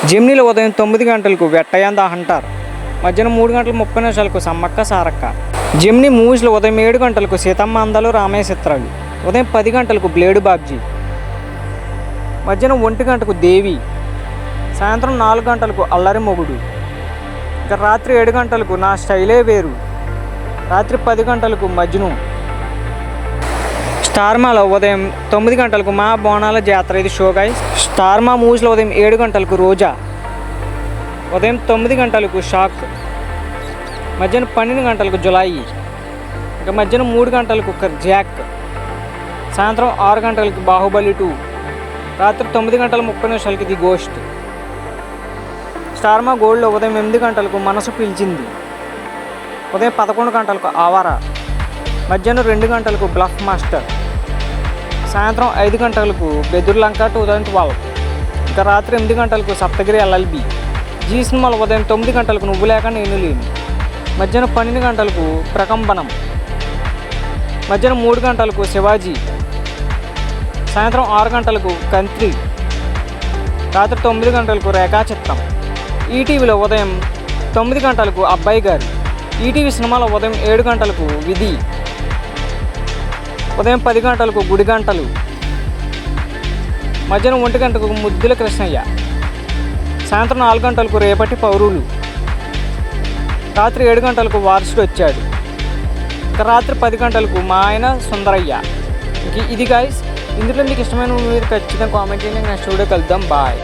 జెమినీలో ఉదయం 9 గంటలకు వెట్టయాంద హంటర్, మధ్యాహ్నం 3:30 సమ్మక్క సారక్క. జెమినీ మూవీస్లో ఉదయం 7 గంటలకు సీతమ్మ అందాలు రామయ్య చిత్రాలు, ఉదయం 10 గంటలకు బ్లేడు బాబ్జీ, మధ్యాహ్నం 1 గంటకు దేవి, సాయంత్రం 4 గంటలకు అల్లరి మొగుడు, ఇక రాత్రి 7 గంటలకు నా స్టైలే వేరు, రాత్రి 10 గంటలకు మజ్ను. స్టార్మాలో ఉదయం 9 గంటలకు మా బోనాల జాతర, ఇది షో గైస్. స్టార్మా మూవీస్లో ఉదయం 7 గంటలకు రోజా, ఉదయం 9 గంటలకు షాక్, మధ్యాహ్నం 12 గంటలకు జులాయి, ఇక మధ్యాహ్నం 3 గంటలకు జాక్, సాయంత్రం 6 గంటలకు బాహుబలి 2, రాత్రి 9:30 ది గోస్ట్. స్టార్మా గోల్డ్లో ఉదయం 8 గంటలకు మనసు పిలిచింది, ఉదయం 11 గంటలకు ఆవారా, మధ్యాహ్నం 2 గంటలకు బ్లఫ్ మాస్టర్, సాయంత్రం 5 గంటలకు బెదుర్లంక 2012, ఇక రాత్రి 8 గంటలకు సప్తగిరి ఎల్ఎల్బి. జీ సినిమాలో ఉదయం 9 గంటలకు నువ్వు లేక నేను లేను, మధ్యాహ్నం 12 గంటలకు ప్రకంపనం, మధ్యాహ్నం 3 గంటలకు శివాజీ, సాయంత్రం 6 గంటలకు కంత్రి, రాత్రి 9 గంటలకు రేఖాచిత్రం. ఈటీవీలో ఉదయం 9 గంటలకు అబ్బాయి గారు. ఈటీవీ సినిమాలో ఉదయం 7 గంటలకు విధి, ఉదయం 10 గంటలకు గుడి గంటలు, మధ్యాహ్నం 1 గంటకు ముద్దుల కృష్ణయ్య, సాయంత్రం 4 గంటలకు రేపటి పౌరులు, రాత్రి 7 గంటలకు వారసుడు వచ్చాడు, ఇక రాత్రి 10 గంటలకు మా ఆయన సుందరయ్య. ఇది గాయస్. ఇందులో మీకు ఇష్టమైన మీరు ఖచ్చితంగా కామెంట్ చేయండి. నెక్స్ట్ వీడియో కలుద్దాం. బాయ్.